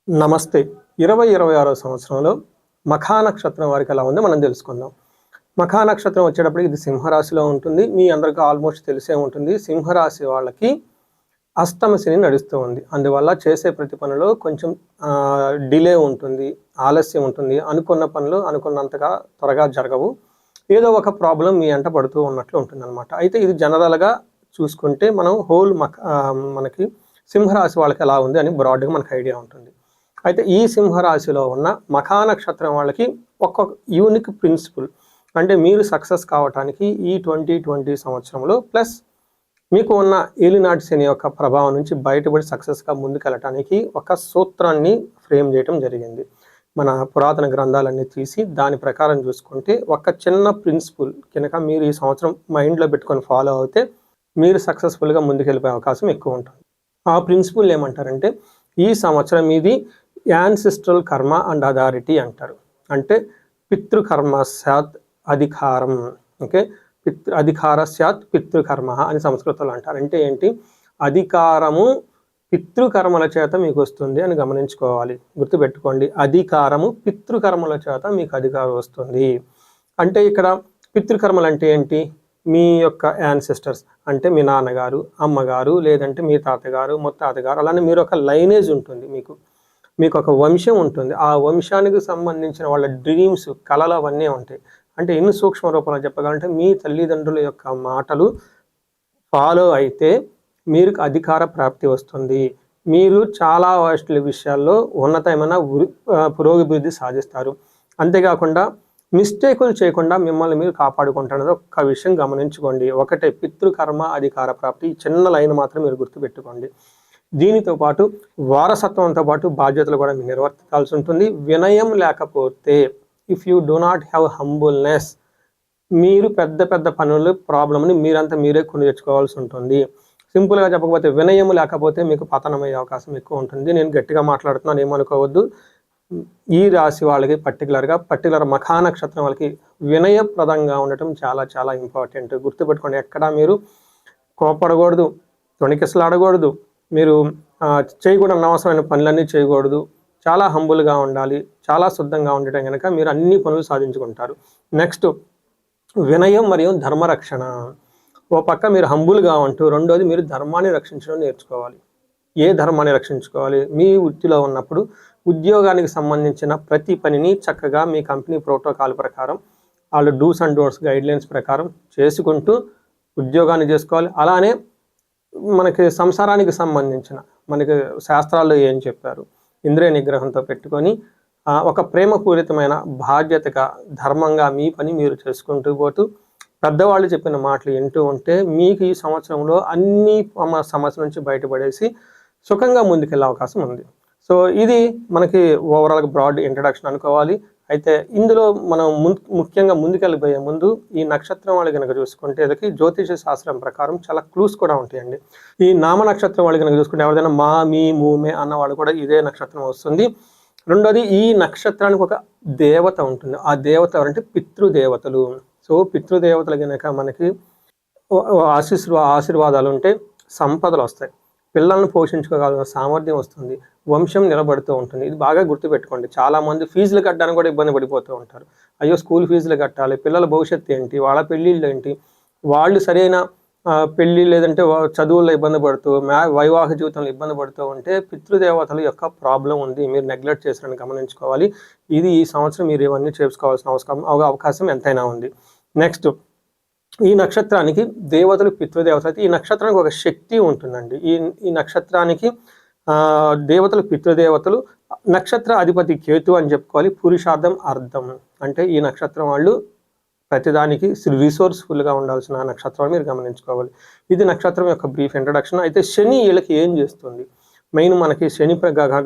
నమస్తే. 2026 సంవత్సరంలో మఖా నక్షత్రం వారికి ఎలా ఉందో మనం తెలుసుకుందాం. మఖా నక్షత్రం వచ్చేటప్పటికి ఇది సింహరాశిలో ఉంటుంది. మీ అందరికీ ఆల్మోస్ట్ తెలిసే ఉంటుంది. సింహరాశి వాళ్ళకి అష్టమ శని నడుస్తూ ఉంది. అందువల్ల చేసే ప్రతి పనిలో కొంచెం డిలే ఉంటుంది, ఆలస్యం ఉంటుంది. అనుకున్న పనులు అనుకున్నంతగా త్వరగా జరగవు. ఏదో ఒక ప్రాబ్లం మీ అంట పడుతూ ఉన్నట్లు ఉంటుందన్నమాట. అయితే ఇది జనరల్గా చూసుకుంటే మనం మనకి సింహరాశి వాళ్ళకి ఎలా ఉంది అని బ్రాడ్గా మనకు ఐడియా ఉంటుంది. అయితే ఈ సింహరాశిలో ఉన్న మఖా నక్షత్రం వాళ్ళకి ఒక్కొక్క యూనిక్ ప్రిన్సిపల్, అంటే మీరు సక్సెస్ కావటానికి ఈ 2020 సంవత్సరంలో ప్లస్ మీకు ఉన్న ఏలినాటి శని యొక్క ప్రభావం నుంచి బయటపడి సక్సెస్గా ముందుకెళ్ళటానికి ఒక సూత్రాన్ని ఫ్రేమ్ చేయడం జరిగింది. మన పురాతన గ్రంథాలన్నీ తీసి దాని ప్రకారం చూసుకుంటే ఒక చిన్న ప్రిన్సిపల్ కనుక మీరు ఈ సంవత్సరం మైండ్లో పెట్టుకొని ఫాలో అవుతే మీరు సక్సెస్ఫుల్గా ముందుకెళ్ళిపోయే అవకాశం ఎక్కువ ఉంటుంది. ఆ ప్రిన్సిపల్ ఏమంటారంటే, ఈ సంవత్సరం ఇది యాన్సిస్ట్రల్ కర్మ అండ్ అథారిటీ అంటారు. అంటే పితృకర్మ స్యాత్ అధికారం. ఓకే, అధికార స్యాత్ పితృకర్మ అని సంస్కృతంలో అంటారు. అంటే ఏంటి? అధికారము పితృకర్మల చేత మీకు వస్తుంది అని గమనించుకోవాలి. గుర్తుపెట్టుకోండి, అధికారము పితృకర్మల చేత మీకు అధికారం వస్తుంది. అంటే ఇక్కడ పితృకర్మలు అంటే ఏంటి? మీ యొక్క యాన్సిస్టర్స్ అంటే మీ నాన్నగారు, అమ్మగారు, లేదంటే మీ తాతగారు, ముత్తాతగారు, అలానే మీరు ఒక లైనేజ్ ఉంటుంది, మీకు ఒక వంశం ఉంటుంది. ఆ వంశానికి సంబంధించిన వాళ్ళ డ్రీమ్స్, కళలు అవన్నీ ఉంటాయి. అంటే ఎన్ని సూక్ష్మ రూపంలో చెప్పగలంటే, మీ తల్లిదండ్రుల యొక్క మాటలు ఫాలో అయితే మీరు అధికార ప్రాప్తి వస్తుంది. మీరు చాలా విషయాల్లో ఉన్నతమైన పురోగతి సాధిస్తారు. అంతేకాకుండా మిస్టేకులు చేయకుండా మిమ్మల్ని మీరు కాపాడుకుంటున్నది ఒక్క విషయం గమనించుకోండి. ఒకటే, పితృకర్మ అధికార ప్రాప్తి. చిన్న లైన్ మాత్రం మీరు గుర్తుపెట్టుకోండి. దీనితో పాటు వారసత్వంతో పాటు బాధ్యతలు కూడా మీరు నిర్వర్తించాల్సి ఉంటుంది. వినయం లేకపోతే, if you do not have humbleness, మీరు పెద్ద పెద్ద పనులు ప్రాబ్లమ్ని మీరే కొని తెచ్చుకోవాల్సి ఉంటుంది. సింపుల్గా చెప్పకపోతే, వినయం లేకపోతే మీకు పతనమయ్యే అవకాశం ఎక్కువ ఉంటుంది. నేను గట్టిగా మాట్లాడుతున్నాను, ఏమనుకోవద్దు. ఈ రాశి వాళ్ళకి పర్టికులర్ మఖా నక్షత్రం వాళ్ళకి వినయప్రదంగా ఉండటం చాలా చాలా ఇంపార్టెంట్. గుర్తుపెట్టుకోండి, ఎక్కడా మీరు కోపడకూడదు, తొణికిసలాడకూడదు, మీరు చేయకూడదు అనవసరమైన పనులన్నీ చేయకూడదు. చాలా హంబుల్గా ఉండాలి. చాలా శుద్ధంగా ఉండటం కనుక మీరు అన్ని పనులు సాధించుకుంటారు. నెక్స్ట్, వినయం మరియు ధర్మరక్షణ. ఓ పక్క మీరు హంబుల్గా ఉంటూ, రెండోది మీరు ధర్మాన్ని రక్షించడం నేర్చుకోవాలి. ఏ ధర్మాన్ని రక్షించుకోవాలి? మీ వృత్తిలో ఉన్నప్పుడు ఉద్యోగానికి సంబంధించిన ప్రతి పనిని చక్కగా మీ కంపెనీ ప్రోటోకాల్ ప్రకారం, వాళ్ళు డూస్ అండ్ డోంట్స్ గైడ్లైన్స్ ప్రకారం చేసుకుంటూ ఉద్యోగాన్ని చేసుకోవాలి. అలానే మనకి సంసారానికి సంబంధించిన మనకి శాస్త్రాల్లో ఏం చెప్పారు, ఇంద్రియ నిగ్రహంతో పెట్టుకొని ఒక ప్రేమపూరితమైన బాధ్యతగా ధర్మంగా మీ పని మీరు చేసుకుంటూ పోతూ పెద్దవాళ్ళు చెప్పిన మాటలు వింటూ ఉంటే మీకు ఈ సంవత్సరంలో అన్ని సమస్యల నుంచి బయటపడేసి సుఖంగా ముందుకెళ్ళే అవకాశం ఉంది. సో ఇది మనకి ఓవరాల్గా బ్రాడ్ ఇంట్రడక్షన్ అనుకోవాలి. అయితే ఇందులో మనం ముఖ్యంగా ముందుకెళ్ళిపోయే ముందు ఈ నక్షత్రం వాళ్ళు కనుక చూసుకుంటే వీళ్ళకి జ్యోతిష శాస్త్రం ప్రకారం చాలా క్లూస్ కూడా ఉంటాయండి. ఈ నామ నక్షత్రం వాళ్ళు కనుక చూసుకుంటే ఎవరిదైనా మా, మీ, మూమే అన్న వాళ్ళు కూడా ఇదే నక్షత్రం వస్తుంది. రెండోది, ఈ నక్షత్రానికి ఒక దేవత ఉంటుంది. ఆ దేవత ఎవరంటే పితృదేవతలు. సో పితృదేవతలు కనుక మనకి ఆశీర్వాదాలు ఉంటే సంపదలు వస్తాయి, పిల్లలను పోషించుకోగల సామర్థ్యం వస్తుంది, వంశం నిలబడుతూ ఉంటుంది. ఇది బాగా గుర్తుపెట్టుకోండి. చాలామంది ఫీజులు కట్టడానికి కూడా ఇబ్బంది పడిపోతూ ఉంటారు. అయ్యో, స్కూల్ ఫీజులు కట్టాలి, పిల్లల భవిష్యత్తు ఏంటి, వాళ్ళ పెళ్ళిళ్ళు ఏంటి, వాళ్ళు సరైన పెళ్ళి లేదంటే చదువుల్లో ఇబ్బంది పడుతూ, వైవాహిక జీవితంలో ఇబ్బంది పడుతూ ఉంటే పితృదేవతల యొక్క ప్రాబ్లం ఉంది, మీరు నెగ్లెక్ట్ చేశారని గమనించుకోవాలి. ఇది ఈ సంవత్సరం మీరు ఇవన్నీ చేసుకోవాల్సిన అవకాశం ఎంతైనా ఉంది. నెక్స్ట్, ఈ నక్షత్రానికి దేవతలు పితృదేవతలు. అయితే ఈ నక్షత్రానికి ఒక శక్తి ఉంటుందండి. ఈ నక్షత్రానికి దేవతలు పితృదేవతలు, నక్షత్ర అధిపతి కేతు అని చెప్పుకోవాలి. పురుషార్థం అర్థం అంటే ఈ నక్షత్రం వాళ్ళు ప్రతిదానికి రిసోర్స్ఫుల్గా ఉండాల్సిన నక్షత్రాలు మీరు గమనించుకోవాలి. ఇది నక్షత్రం యొక్క బ్రీఫ్ ఇంట్రడక్షన్. అయితే శని వీళ్ళకి ఏం చేస్తుంది? మెయిన్ మనకి శని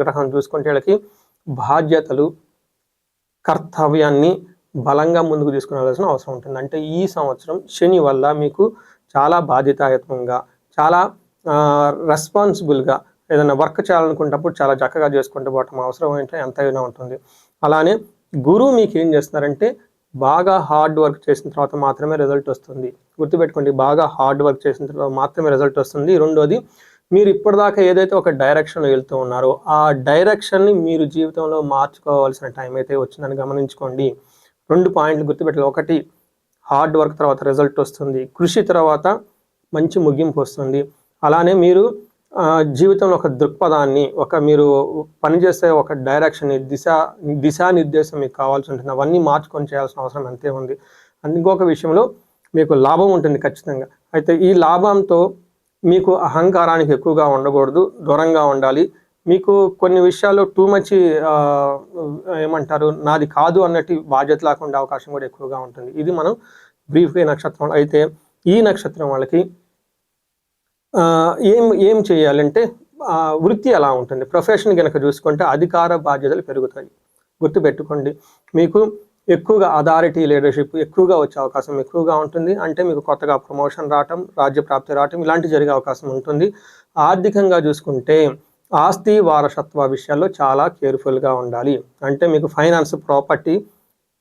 గ్రహం చూసుకుంటే వీళ్ళకి బాధ్యతలు, కర్తవ్యాన్ని బలంగా ముందుకు తీసుకురావాల్సిన అవసరం ఉంటుంది. అంటే ఈ సంవత్సరం శని వల్ల మీకు చాలా బాధ్యతాయుతంగా, చాలా రెస్పాన్సిబుల్గా ఏదైనా వర్క్ చేయాలనుకున్నప్పుడు చాలా చక్కగా చేసుకుంటూ పోవటం అవసరం అంటే ఎంతైనా ఉంటుంది. అలానే గురువు మీకు ఏం చేస్తున్నారంటే, బాగా హార్డ్ వర్క్ చేసిన తర్వాత మాత్రమే రిజల్ట్ వస్తుంది. గుర్తుపెట్టుకోండి, బాగా హార్డ్ వర్క్ చేసిన తర్వాత మాత్రమే రిజల్ట్ వస్తుంది. రెండోది, మీరు ఇప్పటిదాకా ఏదైతే ఒక డైరెక్షన్లో వెళ్తూ ఉన్నారో ఆ డైరెక్షన్ని మీరు జీవితంలో మార్చుకోవాల్సిన టైం అయితే వచ్చిందని గమనించుకోండి. 2 పాయింట్లు గుర్తుపెట్టాలి. ఒకటి, హార్డ్ వర్క్ తర్వాత రిజల్ట్ వస్తుంది, కృషి తర్వాత మంచి ముగింపు వస్తుంది. అలానే మీరు జీవితంలో ఒక దృక్పథాన్ని, మీరు పనిచేసే ఒక డైరెక్షన్ని, దిశానిర్దేశం మీకు కావాల్సి ఉంటుంది. అవన్నీ మార్చుకొని చేయాల్సిన అవసరం అంతే ఉంది. ఇంకొక విషయంలో మీకు లాభం ఉంటుంది ఖచ్చితంగా. అయితే ఈ లాభంతో మీకు అహంకారానికి ఎక్కువగా ఉండకూడదు, దూరంగా ఉండాలి. మీకు కొన్ని విషయాల్లో టూ మచ్ ఏమంటారు, నాది కాదు అన్నట్టు బాధ్యత లేకుండా అవకాశం కూడా ఎక్కువగా ఉంటుంది. ఇది మనం బ్రీఫ్గా నక్షత్రం. అయితే ఈ నక్షత్రం వాళ్ళకి ఏం చేయాలంటే వృత్తి ఎలా ఉంటుంది, ప్రొఫెషన్ కనుక చూసుకుంటే అధికార బాధ్యతలు పెరుగుతాయి. గుర్తుపెట్టుకోండి, మీకు ఎక్కువగా అథారిటీ, లీడర్షిప్ ఎక్కువగా వచ్చే అవకాశం ఎక్కువగా ఉంటుంది. అంటే మీకు కొత్తగా ప్రమోషన్ రావటం, రాజ్య ప్రాప్తి రావటం ఇలాంటివి జరిగే అవకాశం ఉంటుంది. ఆర్థికంగా చూసుకుంటే ఆస్తి వారసత్వ విషయాల్లో చాలా కేర్ఫుల్గా ఉండాలి. అంటే మీకు ఫైనాన్స్, ప్రాపర్టీ,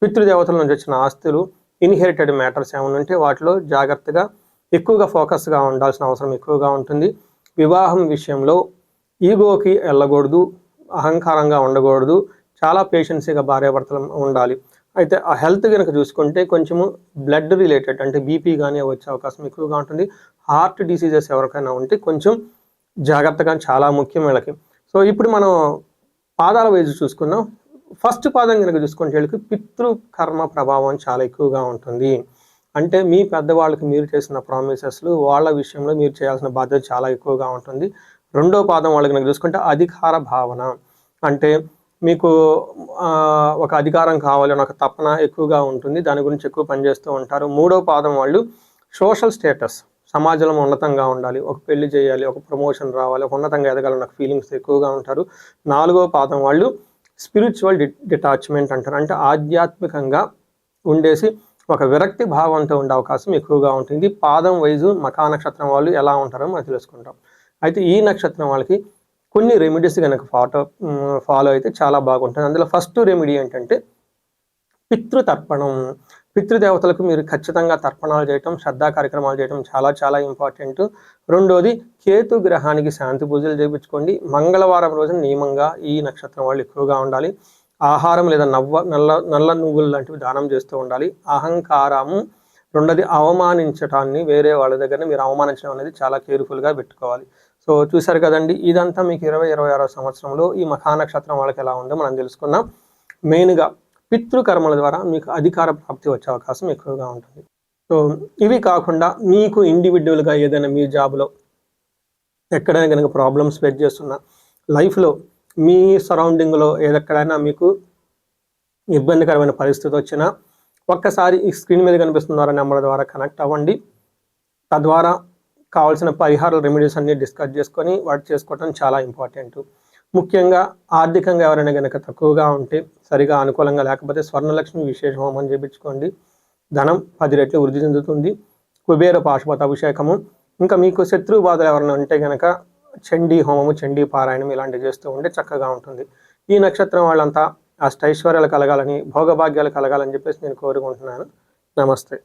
పితృదేవతల నుంచి వచ్చిన ఆస్తులు, ఇన్హెరిటెడ్ మ్యాటర్స్ ఏమైనా ఉంటే వాటిలో జాగ్రత్తగా ఎక్కువగా ఫోకస్గా ఉండాల్సిన అవసరం ఎక్కువగా ఉంటుంది. వివాహం విషయంలో ఈగోకి వెళ్ళకూడదు, అహంకారంగా ఉండకూడదు, చాలా పేషెన్సీగా భార్యాభర్తలు ఉండాలి. అయితే ఆ హెల్త్ కనుక చూసుకుంటే కొంచెము బ్లడ్ రిలేటెడ్ అంటే బీపీ కానీ వచ్చే అవకాశం ఎక్కువగా ఉంటుంది. హార్ట్ డిసీజెస్ ఎవరికైనా ఉంటే కొంచెం జాగ్రత్తగా చాలా ముఖ్యం వీళ్ళకి. సో ఇప్పుడు మనం పాదాల వైపు చూసుకుందాం. ఫస్ట్ పాదం కనుక చూసుకుంటే వీళ్ళకి పితృకర్మ ప్రభావం చాలా ఎక్కువగా ఉంటుంది. అంటే మీ పెద్దవాళ్ళకి మీరు చేసిన ప్రామిసెస్లు, వాళ్ళ విషయంలో మీరు చేయాల్సిన బాధ్యత చాలా ఎక్కువగా ఉంటుంది. రెండో పాదం వాళ్ళు కనుక చూసుకుంటే అధికార భావన. అంటే మీకు ఒక అధికారం కావాలని ఒక తపన ఎక్కువగా ఉంటుంది, దాని గురించి ఎక్కువ పనిచేస్తూ ఉంటారు. మూడో పాదం వాళ్ళు సోషల్ స్టేటస్, సమాజంలో ఉన్నతంగా ఉండాలి, ఒక పెళ్లి చేయాలి, ఒక ప్రమోషన్ రావాలి, ఒక ఉన్నతంగా ఎదగాలని ఒక ఫీలింగ్స్ ఎక్కువగా ఉంటారు. నాలుగో పాదం వాళ్ళు స్పిరిచువల్ డిటాచ్మెంట్ అంటారు. అంటే ఆధ్యాత్మికంగా ఉండేసి ఒక విరక్తి భావంతో ఉండే అవకాశం ఎక్కువగా ఉంటుంది. పాదం వైజు మఖా నక్షత్రం వాళ్ళు ఎలా ఉంటారో మనం తెలుసుకుంటాం. అయితే ఈ నక్షత్రం వాళ్ళకి కొన్ని రెమెడీస్ కనుక ఫాలో అయితే చాలా బాగుంటుంది. అందులో ఫస్ట్ రెమెడీ ఏంటంటే పితృతర్పణం. పితృదేవతలకు మీరు ఖచ్చితంగా తర్పణాలు చేయటం, శ్రద్ధా కార్యక్రమాలు చేయటం చాలా చాలా ఇంపార్టెంట్. రెండోది, కేతు గ్రహానికి శాంతి పూజలు చేయించుకోండి. మంగళవారం రోజున నియమంగా ఈ నక్షత్రం వాళ్ళు ఎక్కువగా ఉండాలి. ఆహారం లేదా నల్ల నువ్వులు లాంటివి దానం చేస్తూ ఉండాలి. అహంకారము, రెండోది అవమానించటాన్ని, వేరే వాళ్ళ దగ్గర మీరు అవమానించడం అనేది చాలా కేర్ఫుల్గా పెట్టుకోవాలి. సో చూసారు కదండి, ఇదంతా మీకు 2026 సంవత్సరంలో ఈ మఖా నక్షత్రం వాళ్ళకి ఎలా ఉందో మనం తెలుసుకున్నాం. మెయిన్గా పితృకర్మల ద్వారా మీకు అధికార ప్రాప్తి వచ్చే అవకాశం ఎక్కువగా ఉంటుంది. సో ఇవి కాకుండా మీకు ఇండివిజువల్గా ఏదైనా మీ జాబ్లో ఎక్కడైనా కనుక ప్రాబ్లమ్స్ ఫేస్ చేస్తున్నా, లైఫ్లో మీ సరౌండింగ్లో ఎక్కడైనా మీకు ఇబ్బందికరమైన పరిస్థితి వచ్చినా ఒక్కసారి ఈ స్క్రీన్ మీద కనిపిస్తున్న నెంబర్ ద్వారా కనెక్ట్ అవ్వండి. తద్వారా కావాల్సిన పరిహార రెమెడీస్ అన్ని డిస్కస్ చేసుకొని వాటి చేసుకోవడం చాలా ఇంపార్టెంట్. ముఖ్యంగా ఆర్థికంగా ఎవరైనా కనుక తక్కువగా ఉంటే, సరిగా అనుకూలంగా లేకపోతే స్వర్ణలక్ష్మి విశేష హోమం చేయించుకోండి. ధనం 10 రెట్లు వృద్ధి చెందుతుంది. కుబేర పాశుపత అభిషేకము, ఇంకా మీకు శత్రు బాధలు ఎవరైనా ఉంటే కనుక చండీ హోమము, చండీ పారాయణం ఇలాంటివి చేస్తూ ఉంటే చక్కగా ఉంటుంది. ఈ నక్షత్రం వాళ్ళంతా అష్టైశ్వర్యాలు కలగాలని, భోగభాగ్యాలు కలగాలని చెప్పేసి నేను కోరుకుంటున్నాను. నమస్తే.